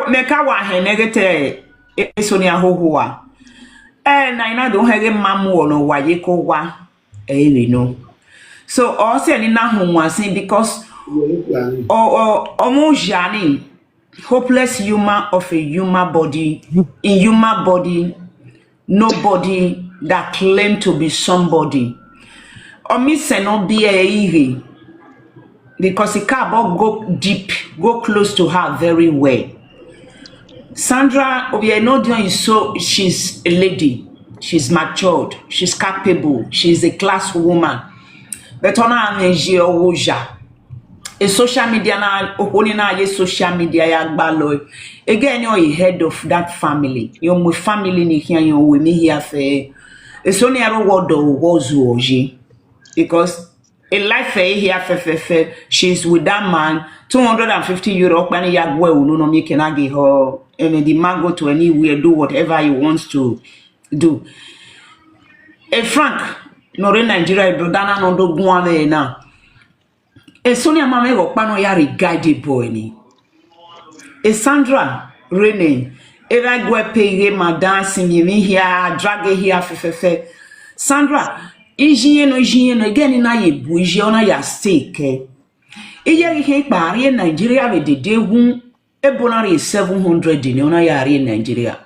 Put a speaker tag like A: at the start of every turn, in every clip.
A: meka wa henegete Sonia hohoa. Na ina don't have mamu no wa ye ko wa no. So also ni na homoasin because omo jani hopeless humor of a human body in human body nobody that claim to be somebody. Omi se no be a because he can't go deep, go close to her very well. Sandra, we know she's a lady, she's matured, she's capable, she's a class woman. But on her a social media na social media ya gbalo. Again, you're a head of that family. You're my family ni here, you're with me here for it's only a word was because a life here she's with that man 250 euro when he had well no me can give her and the man go to anywhere do whatever he wants to do. A Frank no in Nigeria brother no do go na e Sonia mama go pa no ya regarded boy ni e Sandra Rene e ra go pay ma dance me here drag here Sandra Ijiye no again na ye buije ona ya stake. Iye ihe kpari Nigeria we de hu ebonari 700 ni ona ya ari Nigeria.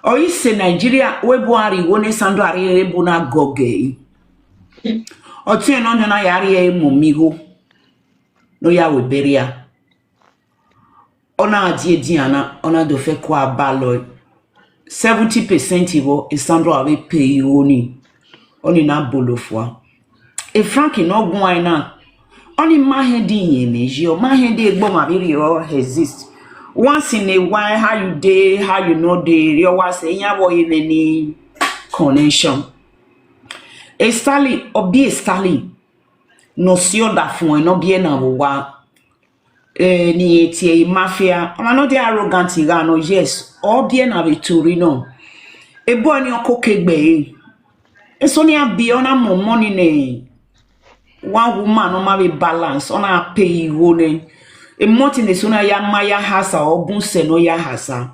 A: O ise Nigeria we boari woni Sandra ari ebona goge. O tie no na ya ari e momigo. No ya we beria. Ona adie diana ona do fe kwa balo. 70% iwo e Sandra we pay oni. Only na bolofwa. A Frank no go na. Only my head in measure. My head is bomb exist. Once in a while, how you day, how you know the you was saying ya boy in any connection. A Stali or be a Stali. No sio da fun no be na wa. Ni etie mafia. I'm not the arrogant no yes. Or be na be Tori no. A boy ni okokegbe. Sonia be on a more money ne. One woman on my balance on a pay rolling. A month in Sonia ya maya hasa or bunse no ya hasa.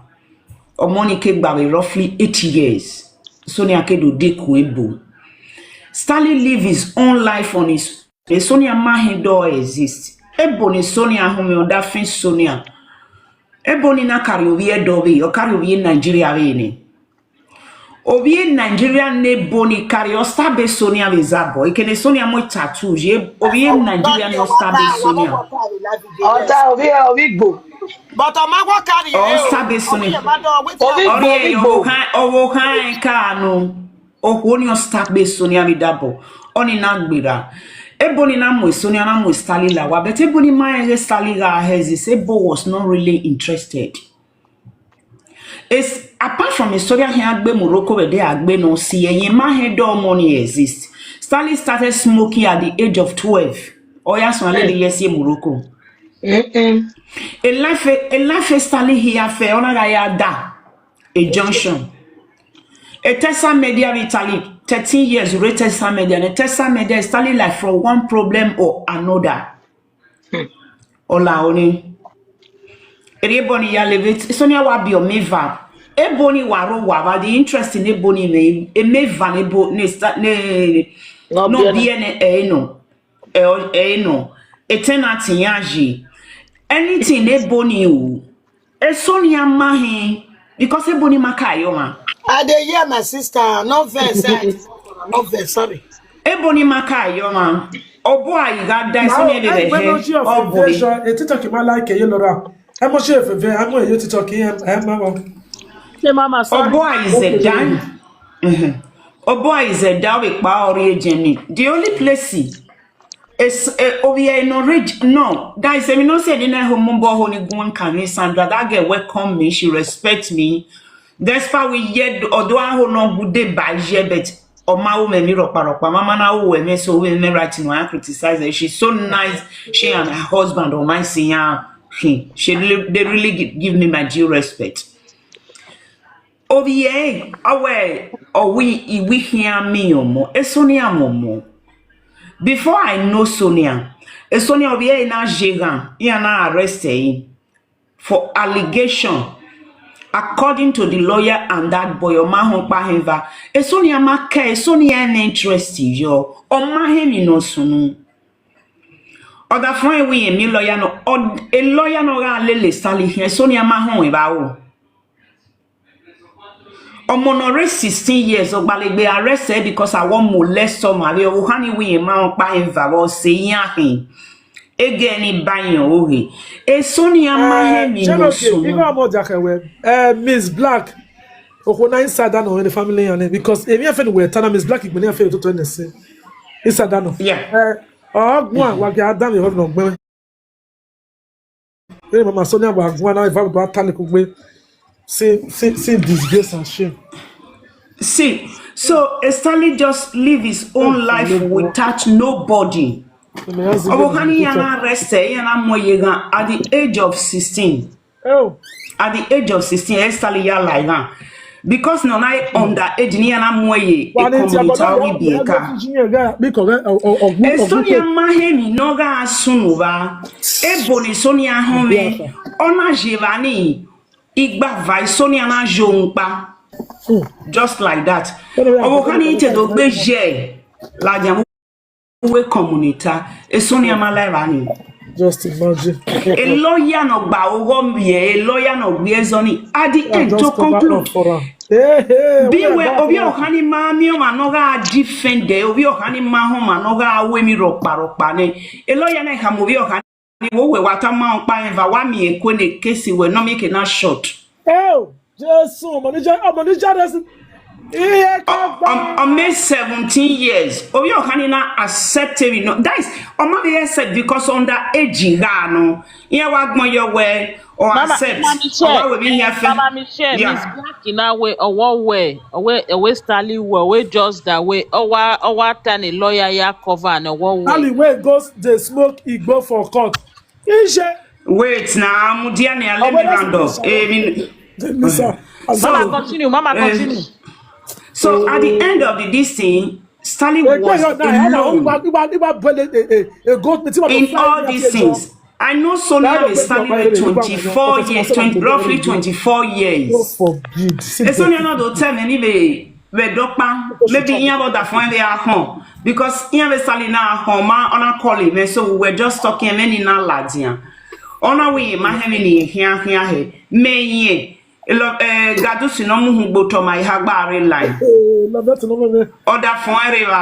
A: Or money cake by roughly 80 years. Sonia kedo de kuebo. Stanley live his own life on his. Sonia mahin door exists. Ebony Sonia home on that fin Sonia. Ebony na carry dobe or carry Nigeria ne. Obi Nigeria ne boni carry or stabe Sonia vizabo. Ikene Sonia mo tattoo. Obi Nigeria no stabe Sonia.
B: Obi but amagwa carry
A: stabe Sonia. Owo kan kanu. Oni o stabe Sonia vidabo. Oni na gbera. Ebony na mo Sonia na mo stali la wa. But ebony ma stali la hezis. Ebo was not really interested. It's apart from Sonia here agbe Morocco where they agbe no see yen ma head money exist. Stanley started smoking at the age of 12. Oya so le yes Morocco. A life Stanley here fe ona ga da a junction. A Tesla media Italy 13 years rated Tesla media and Tesla media Stanley like from one problem or another. Ola oni Ebony ya levit Sonia wa bi o meva Ebony waro wa the interest in Ebony me e meva ne no bi ene no eternity yaji anything Ebony o Sonia mahin because Ebony makayo ma
B: I dey hear my sister no verse no verse sorry
A: Ebony makayo ma obo ayi ga die Sonia be he obo
C: e TikTok ma like you lora I'm not sure if I'm going to talk here.
A: Mama, oh boy is a dan. Oh boy is a dawik ba origin. The only place is over no ridge. No, guys, I mean, no say in a home honey going can Sandra. That girl welcome me, she respect me. That's why we yet although I hold no good day by but or my woman mirror parok. Mama now we so we me writing when I criticize her. She's so nice. She and her husband or my senior. They really give me my due respect. Oh yeah, away or we hear me more. Sonia momo. Before I know Sonia, Sonia be na Jigan, na arrested. for allegation. According to the lawyer and that boy, Omahon Paheva, a Sonia Maka, a Sonia an interest yo, or Mahemi no sunu. Or the friend we a lawyer no, or a lawyer no lele sally here, Sonia Mahon about. Or monore 16 years of Baligbe arrested because I want molest somebody, or honey we a man Paheva or say yahin. Again, banyo ohi. E Sonia Mahemi no sunu.
C: Miss Black. Okona inside that no in the family and because if you find we turn Miss Black igbeni afa to na say inside that no
A: Yeah.
C: Ogun wa ga Adam you have no gbe we mama Sonia wa gun na if ba tale ko gbe see disgrace and shame.
A: See, so Stanley just live his own life without nobody. Obokani yana arrested yana moyega at the age of 16.
C: Oh.
A: At the age of 16, Stanley ya like that. Because no na under age ni yana moye e community we be ka. Sonia Mahemi no ga asunuba. E boni Sonia home ona jevani igba vai Sonia na jonpa. Just like that. Obokani te do beje la jamu we communita e Sonia Malevani.
C: Just imagine.
A: A lawyer no ba a lawyer no biezoni at the end to conclude. Be where obi okani ma mi o manoga defend obi okani ma ho manoga we mi ropa ne. A lawyer na ha obi okani wo we wata ma onpa enva wa mi ekwe ne case we no make na short.
C: Oh, Jesus, manager
A: On May 17 years, Obi Okanina accepted no. That is Omami said because on that age no. Yeah, what more your way or accept.
D: Mama Michelle, Miss Black in our way or what way, away Stanley way just that way. Or what time a lawyer ya cover and a what way.
C: Stanley way goes the smoke he go for court.
A: Wait now, Mudiane, let me round up.
D: Mama continue.
A: So at the end of this thing, Stanley was alone in all these things. I know Sonia is standing with 24 years, roughly 24 years. Sonia not tell me anyway, maybe you about that phone they are home because you have Stanley now home on a calling, so we're just talking many now lads here. On our way, my heavenly here, may Gadu sinomu huboto my hagbare line. Other phone river.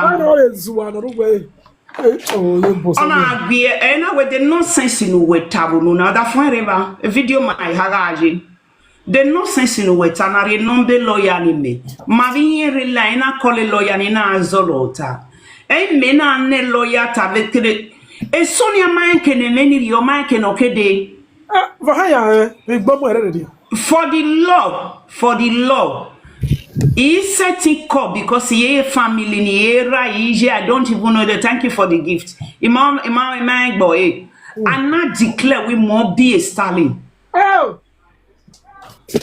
A: Ona agbe na with the nonsense in we tabu no na that phone river video my hagaji. The nonsense in we tanare nombe lawyer ni me. Mavi line na call lawyer ni na azolota. Me na ne lawyer tavetre. E Sonia manke ne meni yo manke no kede.
C: Vahaya we gbomo ready.
A: For the law, he set it up because he a family ni era I don't even know the thank you for the gift. Imam boy, and not declare we more be a Stalin.
C: Oh,
A: you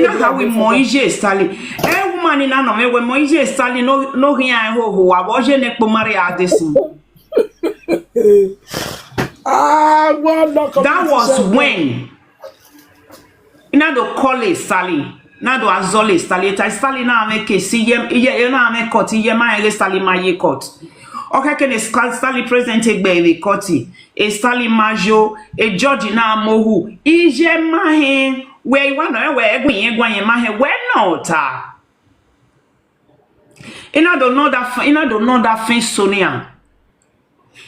A: know how we moije Stalin. Eh woman in no me we moije Stalin no here ho aboje ne pomare adesi. That was when. Ina do call Sally. Na do azole Sally. Ta Sally na ame kesi ye na ame court ye ma ele Sally ma ye court. Okay ken Sally present egbe court. E Sally majo e judge na mohu. Ije ma he we wana we egwen ye ma he we not ta. Ina do know that thing Sonia.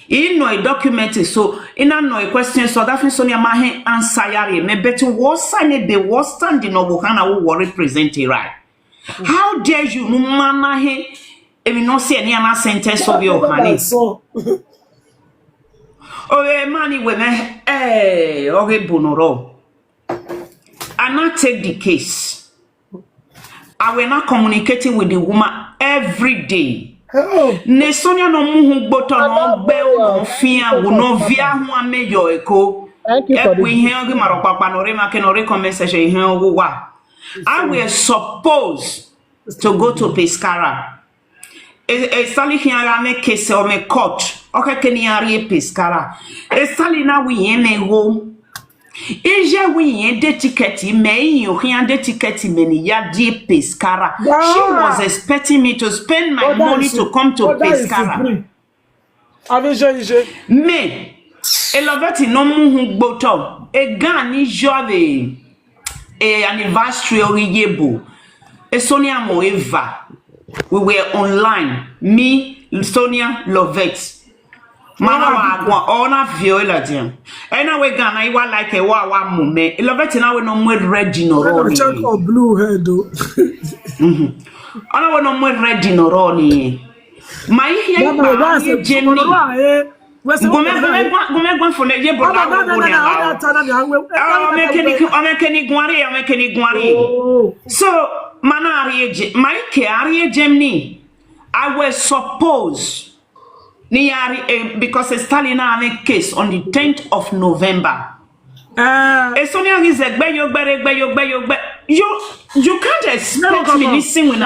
A: In no document so in no question so that Sonia mahe answer yare me bet was sign be was standing no bokana wo represent it right. How dare you no mama he e me no see any na sentence of your honey. Oh money we me okay bonoro. I not take the case. I will not communicating with the woman every day. Ne Sonia no muhu boto no be no fia wo no via ho ameyo eko we here gi maropapa no rema ke no recommend session here wo wa I were supposed to go to Pescara Sally here me case o me court okay ke ni ari Pescara Sally na we me go Eja we de ticket me you de ticket me ya die Pescara. She was expecting me to spend my money to come to Pescara. Me Eloveti no mu gboto e gan ni jove e anniversary oriyebo e Sonia mo Eva. We were online. Me, Sonia, Lovette. Mama wa ona viola dia. Ena we Ghana I wa like a wa mume. Lovette na we no more ready no ro ni.
C: Check on blue head though.
A: Ona we no more ready no ro ni. My here ba Jenny. Gome for le je bo la go ni ala. O mekeni gwari. So manari my ke ari Germany. I was supposed because it's Stalin a case on the 10th of November. Sonia is a you can't expect me listening when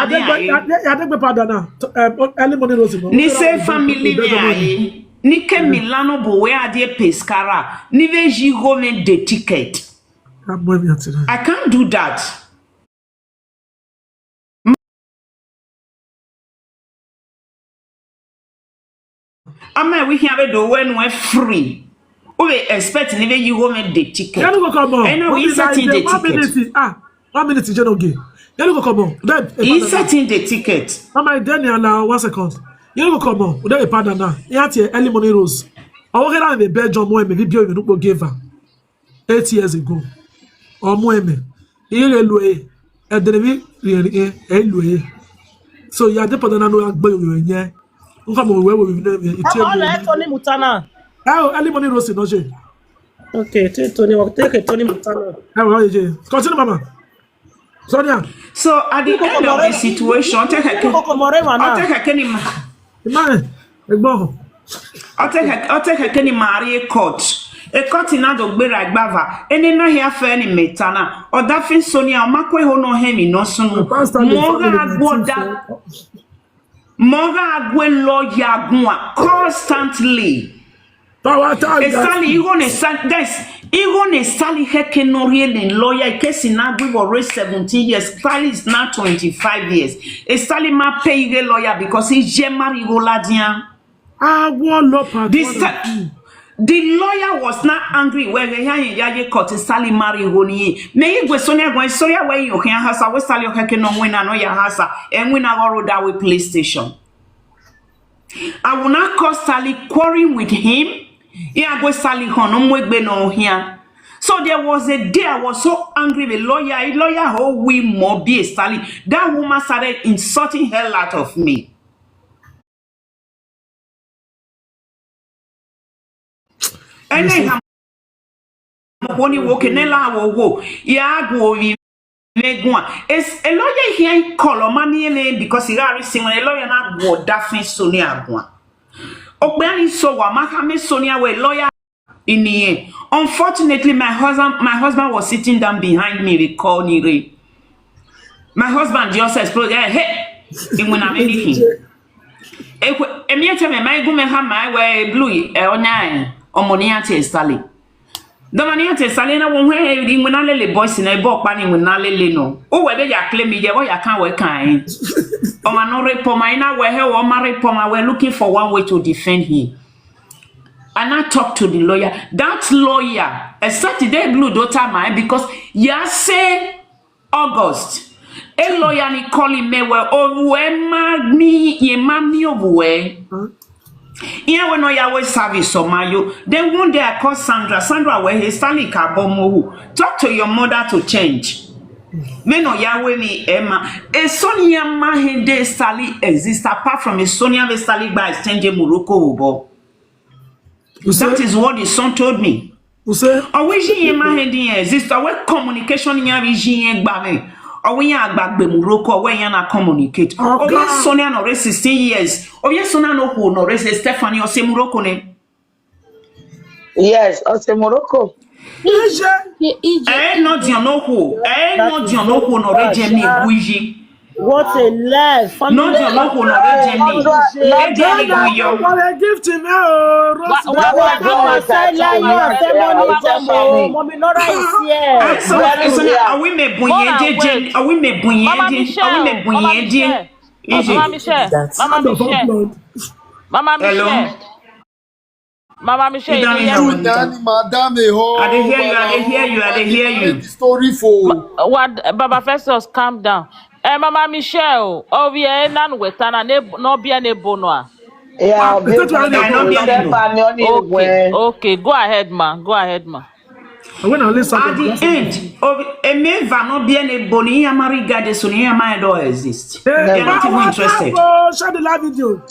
A: ni say family me ni ke Milano bo we ade Pescara ni veji home the ticket. I can't do that. Ama we can do when we're free. We expect never you home the ticket. And we setting the ticket.
C: 1 minute, you don't get. You go come on.
A: He's setting the ticket.
C: Mama, Daniel, 1 second. You go come on. Without a partner now. You have to early money rose. I walk around the Belgium more me video you don't give her 8 years ago. Or more me. You loe. And then we so you are the partner no agbo you yen. Come on, where we
B: Tony Mutana.
C: Oh, early money rose no je.
B: Okay, Tony, take Tony Mutana.
C: How you? Continue, Mama. Sonia.
A: So at the end of the situation, I'll take a Kenny. I'll take a Kenny Marie court. A court in Ado Bera Bava, and then I hear fair in Metana, or that fin Sonia, Makwe Hono Hemi, no son. Mother Gwen lawyer Gua constantly. Sally, you want to Sally Hekenorian in lawyer case in Agri or 17 years. Sally is now 25 years. A Sally ma pay the lawyer because he's Jemari Roladian. The lawyer was not angry when the Yaye caught Sally Mari Honi. May you Sonia going Sonia where you can has a Sally Hekenon win another hasa and win our that with PlayStation. I will not cause Sally quarreling with him. Yeah, go Sally Honom no here. So there was a day I was so angry with a lawyer who we more be Sally. That woman started insulting hell out of me. And then when you walk in the yeah, go it's a lawyer here call money because he already seen when a lawyer not go Daphne Sonia. Okbani so wa Mahame Sonia were lawyer in the end. Unfortunately, my husband was sitting down behind me with Kirikiri. My husband just exploded. Hey, when I'm anything. My woman have my way blue on Omoniate Sally. The Maniate Salina won't wear when I lay boys in a book panning with Nale no. Oh, whether you claim me, or you can't work kind. Oh, my no repomina where her or married poma were looking for one way to defend him. And I talked to the lawyer. That lawyer, a Saturday blue daughter mine because ya say August. A lawyer ni calling me well, oh, where me, ye mammy of way. Yeah, when I always service or Mayo, then one day I called Sandra, where he Stanley Carbomo. Talk to your mother to change. Me no Yahweh me Emma. A Sonia Mahende Sally exists apart from a Sonia Sally by exchanging Morocco. That is what the son told me. I wish ye Mahende exists. Our communication in your region by or we are back be Morocco where you na communicate. Oh yes, Sonia no 16 years. Oh yes, Sonia no who no raise Stephanie or say Morocco ne.
B: Yes, or say Morocco.
A: Not you know who. Not you know who no raise me Guiji.
E: What a life.
A: No je mo ko no be jeni. E de ni bu yo.
C: What a gift in now, Rose.
E: Mommy Nora is here.
A: So are we me bunye je? Are we me bunye je? Are we me bunye je?
D: Mama Michelle. Mama Michelle. Mama Michelle. Mama Michelle,
A: You don't
D: you
A: know.
F: Madame,
A: I dey hear you. I dey hear you.
F: Story for
D: what Baba Festus, calm down. Mama Michelle, oh we are nan wetana no be an ebonoa.
G: Yeah,
D: Okay, go ahead, ma. Go ahead, ma.
C: When I listen
A: At the end of a me va no bien a boni amari gade so near my door exist. They're not even interested.
C: Share the live video.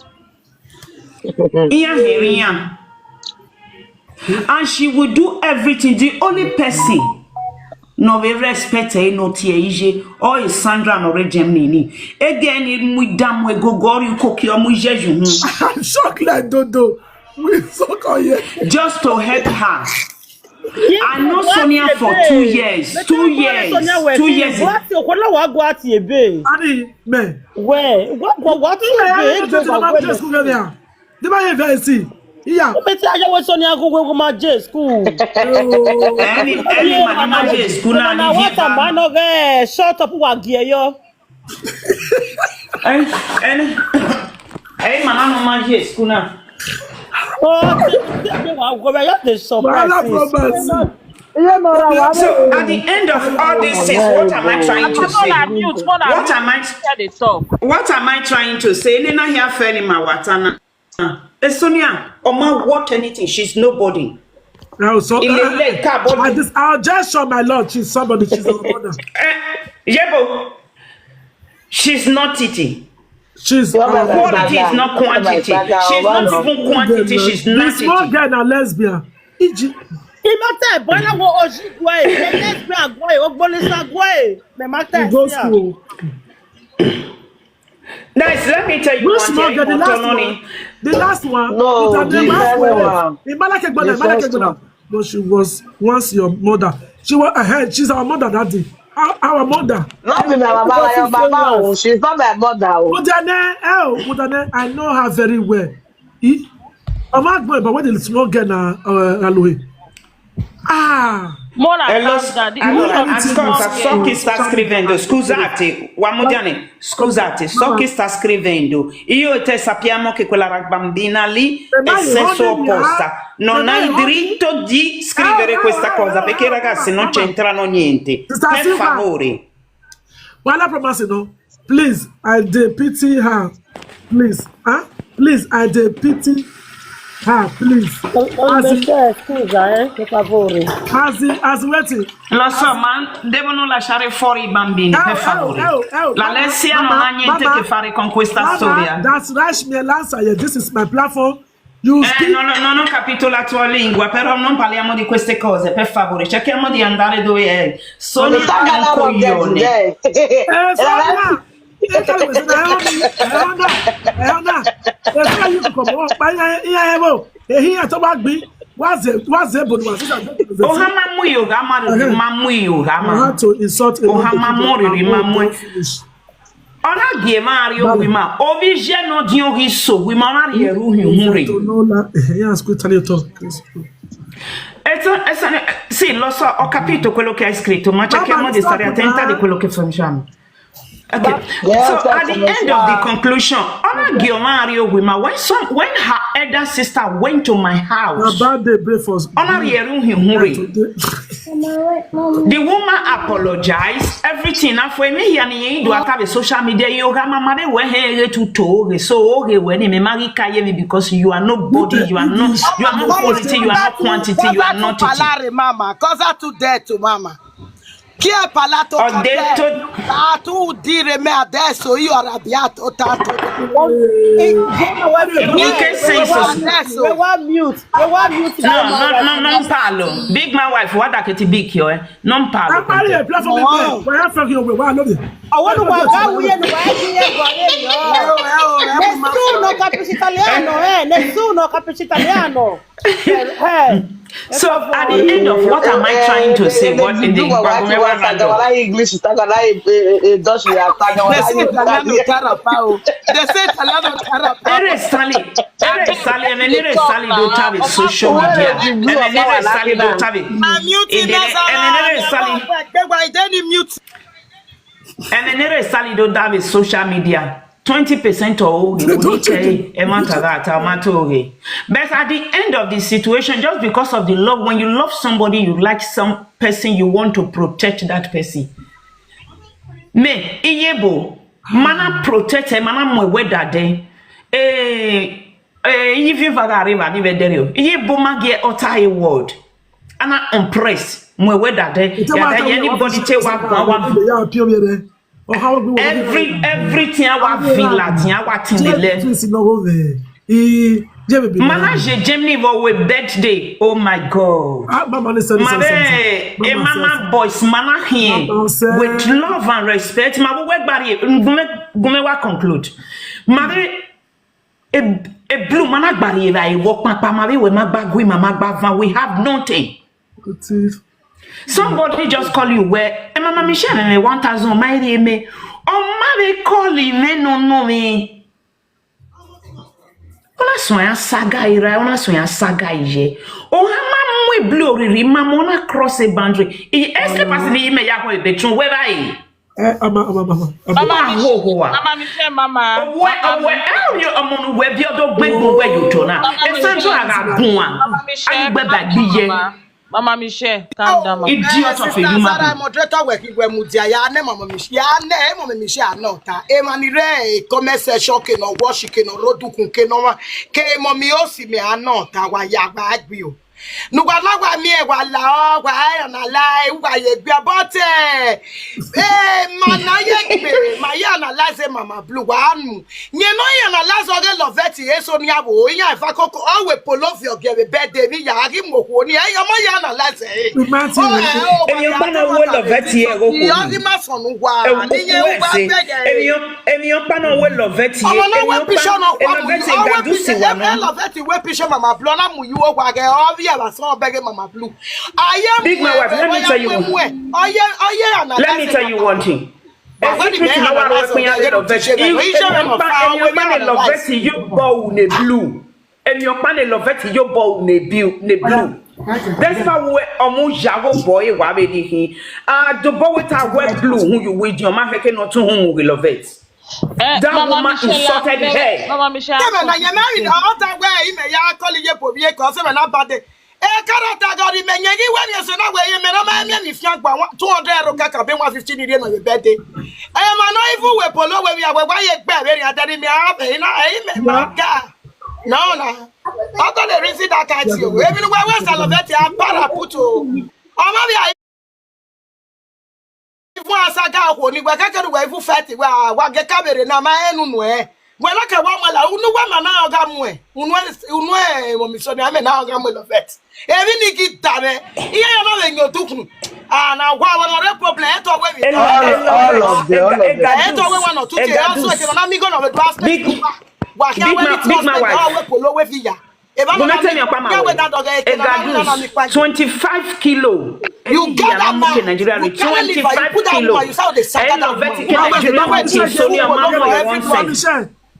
A: Here. And she will do everything. The only person no we respect her no tie or is Sandra no Gemini. Again, we damn we go you cook your mujeju.
C: I'm shocked like Dodo. We so call you.
A: Just to help her. I know Sonia for 2 years. 2 years. 2 years.
E: What you be?
C: Ani, man.
E: Where? What you be?
C: The man very see. Yeah.
E: But I was Sonia go my J school.
A: Any man J school now.
E: What a man of shut up what gear yo.
A: Hey man no J school now. So at the end of all these things, what am I trying to say? What am I trying to say? Nina here fairly ma watana. Sonia, Oma what anything? She's nobody.
C: No, so I'll just show my lord. She's somebody. She's a mother.
A: Yebo, she's not titty.
C: She's
A: quality is not quantity. She's not even quantity. She's not.
C: This small girl a lesbian.
A: Nice. Let me tell you one thing.
C: The last one.
G: No,
C: but she was once your mother. She was ahead. She's our mother that day. Our mother.
G: Not my mama. She's not my mother.
C: Mudane, I know her very well. I'm not going, but when the small girl na Aloe.
A: Ascolta, so chi sta scrivendo, scusate, scusate, so chi sta scrivendo, io e te sappiamo che quella bambina lì è sesso opposta, non hai il diritto di scrivere questa cosa, perché i ragazzi non c'entrano niente, per favore.
C: Well, I promise you, no, please, I pity her, please, please, I pity her, please. As waiting.
A: Lo so, ma devono lasciare fuori i bambini, per favore. L'Alessia non ha niente a che fare con questa storia.
C: That's right, me answer. This is my platform. You speak.
A: Non ho capito la tua lingua, però non parliamo di queste cose, per favore. Cerchiamo di andare dove è. Sonia è un coglione. Ona gie Mario wima ovije no di oriso wima mari eru humuri. Sì, lo so, ho capito quello che hai scritto, ma cerchiamo di stare attenta di quello che facciamo. Okay. So at the end of the conclusion, Ona Mario Wima, when her elder sister went to my house, Ona the woman apologized, everything. After me, yani do have social media. You mama they were here to talk. So okay, when me marry Kaye because you are nobody, you are not quality, you are not quantity, you are not it.
B: Mama, cause I too dead to mama. Chi è parlato con te? Tu dire me adesso io arrabbiato tanto.
A: In che senso?
E: We want mute.
A: No, non parlo. Big my wife, guarda che ti bicchio, non parlo.
E: Nessuno capisce italiano, nessuno capisce italiano.
A: So at the end of what am I trying to say? What in the
G: English is Dutch
B: They say Italiano carapao. They say Italiano carapao.
A: Nere Sally, and Nere Sally don't have it social media, and Nere Sally don't have it.
B: I'm muting
A: And Nere Sally don't have it social media. 20% or but at the end of the situation, just because of the love, when you love somebody, you like some person, you want to protect that person. Me, iyebo, mana protect, mana mwe weda de. Even for that river, ni vederio. Iyebo magie otai word. Ana impress mwe weda de. Anybody take one. Everything our villa, our Manage Germany with birthday. Oh my God. Mama boys, mana here with love and respect. Ma work body. Gumewa conclude. Mother a blue mana body. I walk my pamari with my bag with my bag. We have nothing. Somebody just call you where Mama Michelle and 1,000 my me. Oh, my call him no me. Ona soya saga ira, ona soya saga ije. O hama mwe blue riri, mamona cross a boundary. I este pasi ni ime yako betron where I.
D: Mama Michelle, Mama.
A: You among where the other where you turn up. It's a
D: Mama Michelle, calm down.
A: Idiot of a human.
B: Moderator working where Mudia, Mama Michelle, Mama Michelle, nota. Emanire, commerce shocking or washing or rodu kunkenoma, K mommy osi me anota, wa yagba agbio. No wa me wa la wa na lie wa ye bote. Mana ye my analyze Mama Blue one. Ye no analyze oge loveti Sonia bo yin fa koko always polo your give birthday mi ya gi mo ko ni e mo ya analyze e.
A: You pana we loveti e go ko.
B: You gi ma sonu wa ni ye wa bege.
A: Emi pana we loveti e.
B: Emi loveti we pisho Mama Blue na mu you wa ge Mama Blue.
A: Big my wife, let me tell you one thing. Let me tell you one thing. You bow ne blue. And your panel loveti you bow ne blue. That's why we almost jago boy wabedi he. The boy with a wet blue who you with your man not to whom we love it. That woman insulted her.
D: Mama Michelle.
B: You married all that way. You may call you for me because I'm not bad. Karata gori menyegi when you say na we me no ma me fian gba 200 ro kaka be 150 ni dey my birthday. I am not even we polo we are we ye gba very adari me have na me maga. No. I got the reason that catch you. Even we celebrate a para puto. O ma bi ifu asaga ko ni we kaka we ifu fete wa ge kamere na ma enu no e. When I can one mala, unu wa na oga mwe. Unu mo mi so na me na oga mwe lo vet. Evi ni kitare. Iye yo na le nyotukun. Na wa no problem e to we mi.
G: All of them.
B: E to we one or two day. Also e na mi go na we pass. Big my wife. Polo we fiya.
A: 25 kilo.
B: You get that man.
A: Nigeria 25 kilo.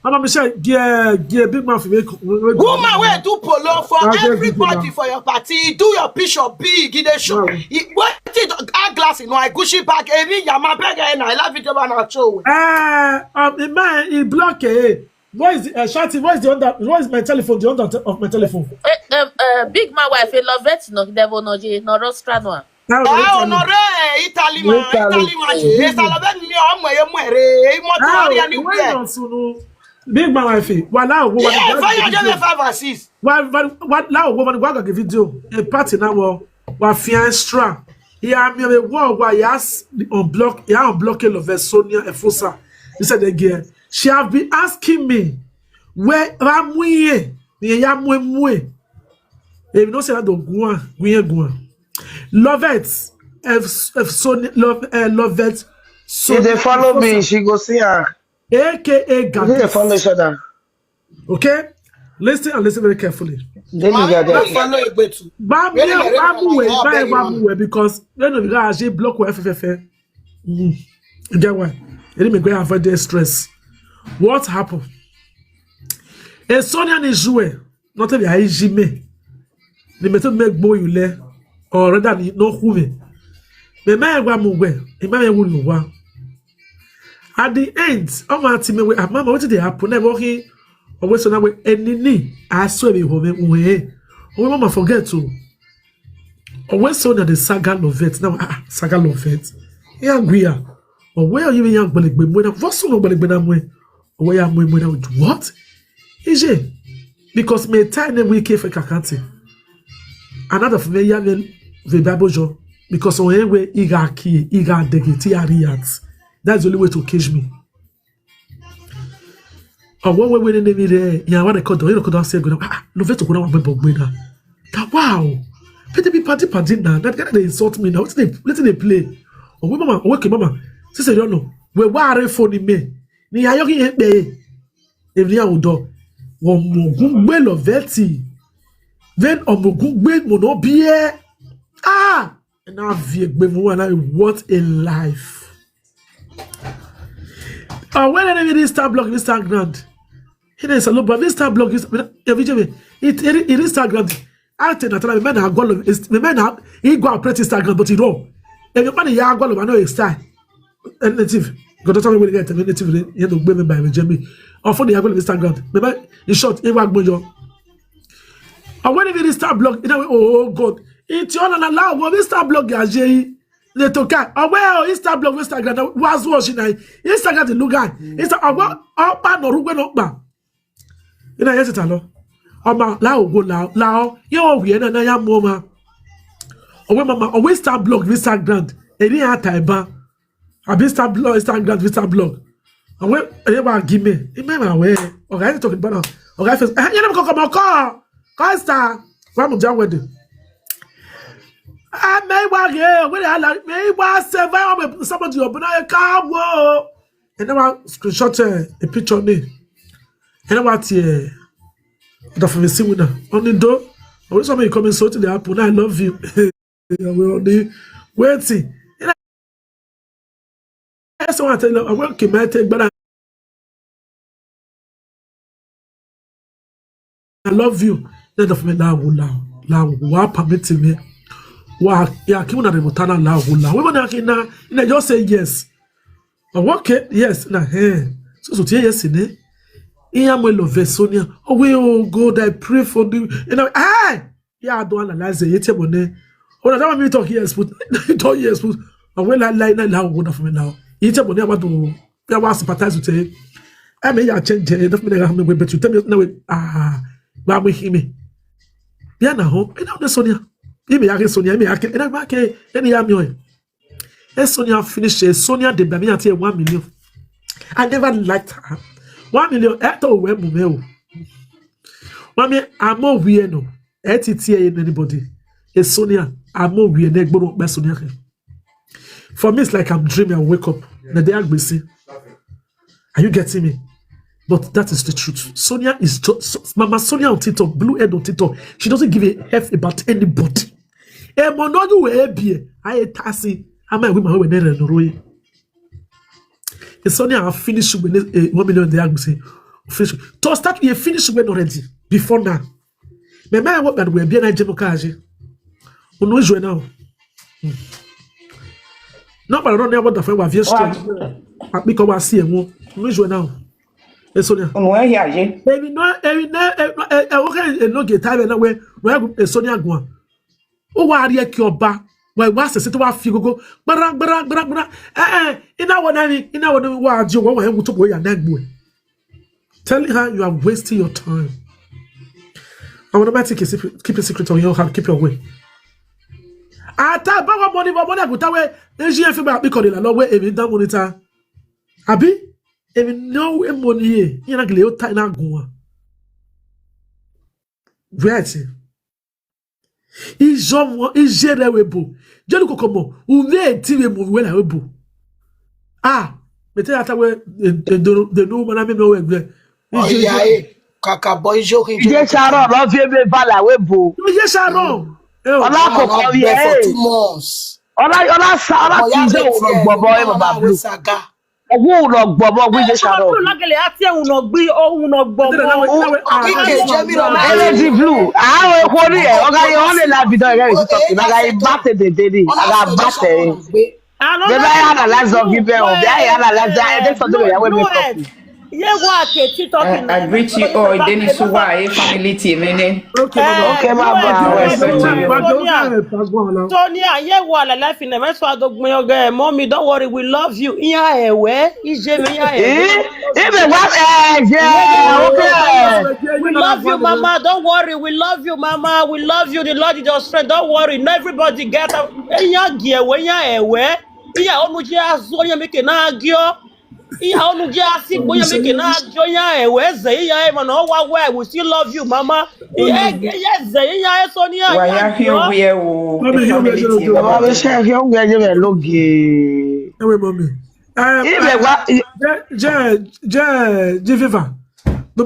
C: Mama Michelle, big man for me.
B: Woman, we do polo for everybody for your party. Do your picture big in the show. What did a glass in my Gucci bag? Every Yama bag and I love it about our show.
C: The man, he block it. What is Shanti? What is my telephone? The under of my telephone.
F: Big my wife, I love it. No, devil no, no rostra no.
B: Italy.
C: Big man wife. What now?
B: What 5 and 6.
C: What now? What give video? A party now. What fiancé? Yeah, me a war. Why yes? Unblock. Yeah, unblocking of Sonia and Fosa. He said again. She have been asking me where Ramwe. Yeah, mwe. If you don't say that, don't go. Love it. If Sonia love it.
G: So if they follow me, she go see her.
C: AKA
G: Gadis. They follow each other.
C: Okay? Listen and listen very carefully.
G: Then you get
B: Don't
G: that.
B: follow Egbetu.
C: Bamu because when you guys block FFF. Get what? Let me go and avoid the stress. What happened? A Sonia ni joué. Not every IGM. The method make boy you le or rather no who. Me bamu we. Imame wulu wa. At the end, I'm at me. Mama, what did they happen? Never he. Always on we enini. I swear be home. We mama forget to. Always on the saga lovette. Now saga lovette. Yeah, we are. Or where are you young Bolek? What's so Bolek Benamwe? Or where am I? What? Is it? Because me tiny week for Kakante. Another familiar than the Bible because on way Iga ki, Iga degiti ariat. That's the only way to catch me. Or what way when they there, yeah, what I call the could say, no vet to go on Bobina. Wow. Better be party now. That guy they insult me now. Let's they play. Or mama, okay, mama. Sister, you don't know. We were for the me. Ni ayoki ebe. Every udo. Womugumbe loveti. Then omugumbe monobie. Ah! And now what a life. When enemy start blocking Instagram. It is a lot, but this start blocking it Instagram. I tell you, the men have gone. The men have he go operate Instagram, but he don't. If you money, you go. I know it's time. Native, because that's how we get native. You know, women by me, Jamie. Often they are going to Instagram. Remember, in short, it work mojo. And when you start blog, you know, oh God, it's on and allow. When we start blog, ya Jay, they talk. Oh well, Insta blog, Instagram was watching. Instagram the look guy. Instagram, oh man, no ruben up man. You know, yes, it's allo. Oh man, lao go lao. You we na ya mama. Oh well, mama, always start blog, Instagram. Any time ba. I be start blog, Instagram, start blog. And when they give me, remember where? Okay, talking about. Okay, first, you never come on call. Star, what am I with you? I may walk here. When I like, may was seven. Somebody open a car. Whoa! And then I screenshot a picture of me. And I want here. The famous winner on the door. I wish somebody come and so to the apple. I love you. We're only waiting. And I just want to tell you, I won't keep my take, but I love you. Let of me now, permit me. Wa ya kimuna remotana la hula. We want to just say yes. Okay, yes, na so yes in it. Love Sonia. Oh, we God, I pray for you. You know, yeah, I don't analyze it. Oh, I don't want me to talk yes, but don't yes, but I will like now. Good for me now. It's a bonnet. What do I want to sympathize with you? I may change it. Definitely, but you tell me now. Why we hear me? Yeah, now, and now Sonia. You may ask Sonia, and I'm back. Any am Sonia finished. Sonia de Bamiate 1 million. I never liked her. 1 million. Eto we mumeo. Mami, I'm more weird no. Anybody. Sonia, I'm more weird. Sonia. For me, it's like I'm dreaming. I wake up. The day I see. Are you getting me? But that is the truth. Sonia is just Mama Sonia on TikTok, blue head on TikTok. She doesn't give a F about anybody. Monodu we be I tasi. Am I with my way there no roy. Sonia have finished with 1 million the say. Finish. To start we finish with already before now. Me man what that we be na jemokaje. Ono join now. No but run about the friend wa vie straight. Because we see emo. Ono join now. Sonia. Baby, no, okay, no get time na we Sonia go. O wa ari ekioba, wa se to wa fi gogo. Gbara. Ina wona wa ajo wa hen to boy na gbo. Telling her you are wasting your time. I want to keep a secret on your heart, keep your way. Ata ba wa money go ta we Nigerian fi ba because la lo we e dan monitor. Abi even no money, you know, Gleo Tina Gua. Right. Is Jerewebo. Jericho Como, who made TV move when I will. Ah, but tell that way the no man I know where.
B: Kaka boy joking.
G: Ije Sharon love you be vala we bo.
C: Oye Sharon.
G: Ola koko bi
B: for 2 months.
G: Ola ti je o gbobo e baba blue. Owo lo gbobo we Ije Sharon.
E: Lagele ati ehun gbi ohun gbobo.
G: Energy blue. Ah we ko ni e oga ye only la video here is talking. Oga ye batte de dedi. Oga batte. The guy analyze of you be o. The guy analyze that so do we make up.
A: I greet you all. Dennis Suwa, family team,
G: Okay, Mama.
E: Sonia, yeah, well, life in the mess for the mommy. Don't worry, we love you. Yeah, where is Jamie?
G: Even what? Yeah, okay.
E: We love you, Mama. Don't worry, we love you, Mama. We love you. The Lord is your strength. Don't worry. Not everybody get up. Yeah, gear when you're aware. Yeah, almost yeah, Sonia make an argue. Iya onu je asi boya make na joya ewe ze iya e mana wa we still love you mama yes ze iya Sonia
A: wa ya hi owo ye wo family team
G: wa be share hi owo ye be loge
C: ewe mommy
G: ibe wa
C: je viva do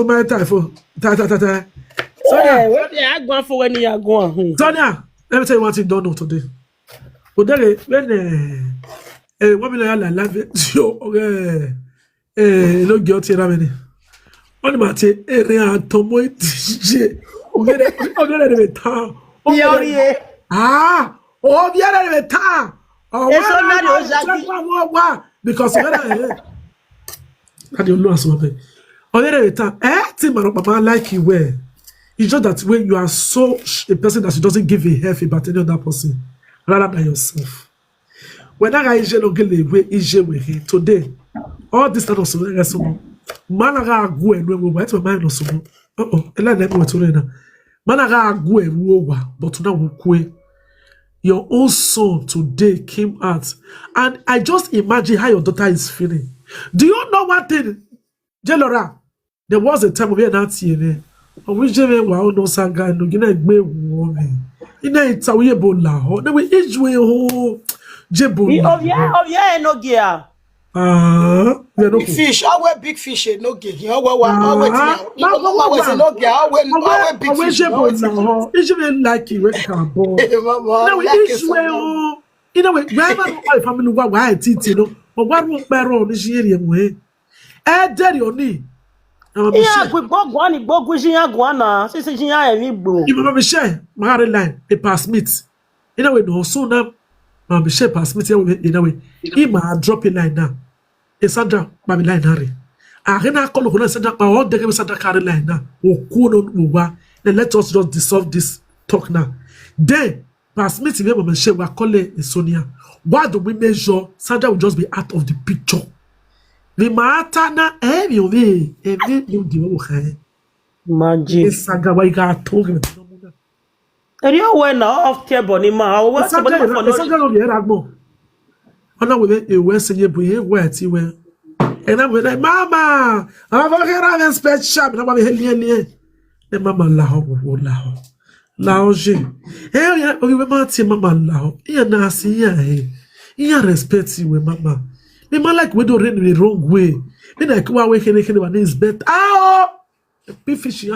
C: my typho ta
E: Sonia what dey agban for when you are going
C: Sonia let me tell you one thing don't know today odere when women are like yo no guilty rameni on mate ere atomo tije ogere de ta
E: yori
C: o biara de ta o wa because I don't know something ogere de ta ti maro papa like you where it's just that when you are so a person that doesn't give a F about any other person rather than yourself. When I ije no gele we ije we him today, all this kind of so man ga agu enu we but my mind no so ela na we to na man ga agu enu wa but na we kwe your own son today came out and I just imagine how your daughter is feeling. Do you know one thing, Jelora? There was a time we not here. On which we were no sanga no gina gbe wo me. Ina itawe bo la ho. Na we ejwe ho.
E: Oh yeah, no gear.
B: Big fish, I wear big fish, no gear. You no gear. I wear big fish.
C: It's even like you work carbon. No, it's well. You know, wherever family why it no, but what won't bear on this year way. Daddy on me.
E: Yeah, we go one, go guana. Since you
C: remember share my line, a pass meet. You know, no sooner. I'm share pass me in a way. He might drop a line now. A Sandra, my line Harry. I can call who said that my own day Sandra carry line now. Or Kuno, then let us just dissolve this talk now. Then pass me to them share we call it Sonia. Why do we measure Sandra will just be out of the picture? The matter na you do
E: Magic.
C: Saga why got talking.
E: And you went off table in my house.
C: Sometimes you have more. And now with a Western year, where you were. And I'm with Mama. I'm going to have a special shop. And I'm going to help you. Mama Lao. Laoje. Eh, we were Martin Mama Lao. You na see ya. You respect you, Mama. Me man like we don't run the wrong way. Me like we awake anyone is better. Be fish here.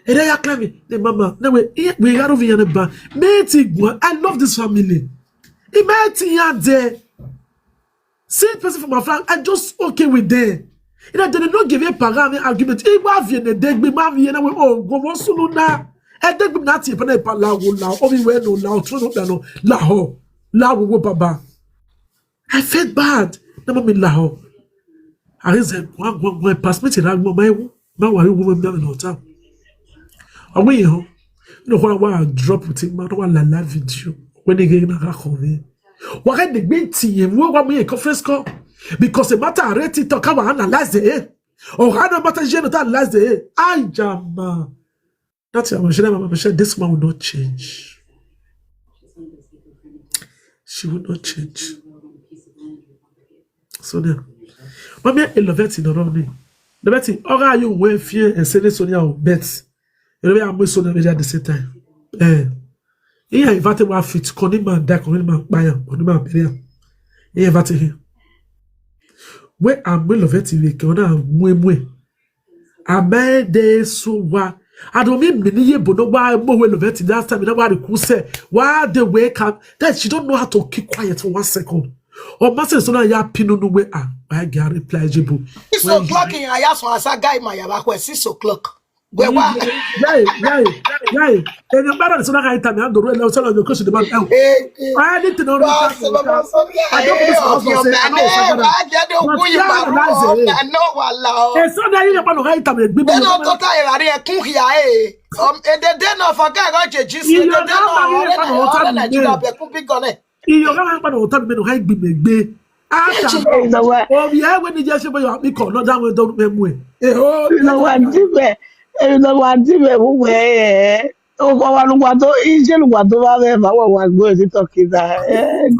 C: And then you claim me, the mama. No we got over here. I love this family. Imagine there. See person from my family, I just okay with them. You know, they did not give a parent argument. If I have the dead, be my view, and we all go on soon now. And then not even a palaw now. Only when no now, true no lao, lao baba. I felt bad. Never me lao. I said, one pass me to that woman. Now I woman down in hotel. Away home. You know what I drop with him, man, la video. When they get in a coffee. Why can't they be team? What want me a conference call? Because the matter already talk about analyze the or how matter general analyze the I jam. That's why I'm sure this one will not change. She will not change. Sonia. Mommy, I love it in the wrong. The betting, or are you well fear and say Sonia or bet? You know, I'm with Sonia at the same time. He invited one fit, Conima, that Conima, Bayan, Conima, Peria. He invited him. Where I'm well of it, we can have mwe. Amede suwa. I don't mean many but no why more well of it last time nobody could say why they wake up that she don't know how to keep quiet for 1 second. Or master so now ya pinu no way I get reply jibu.
B: 6 o'clock in I asked for a guy my about 6 o'clock. Where
C: Yeah. And your brother is not going to have the real level of the question about I need to know. I don't it's not that you're going to write them. You're going to hide me.
G: You know what?
C: Oh, yeah, when you just say you have me call, not that way, don't remember.
G: You know what? You know what? Where? Oh, what? What? What? What? What? What? What? What? What?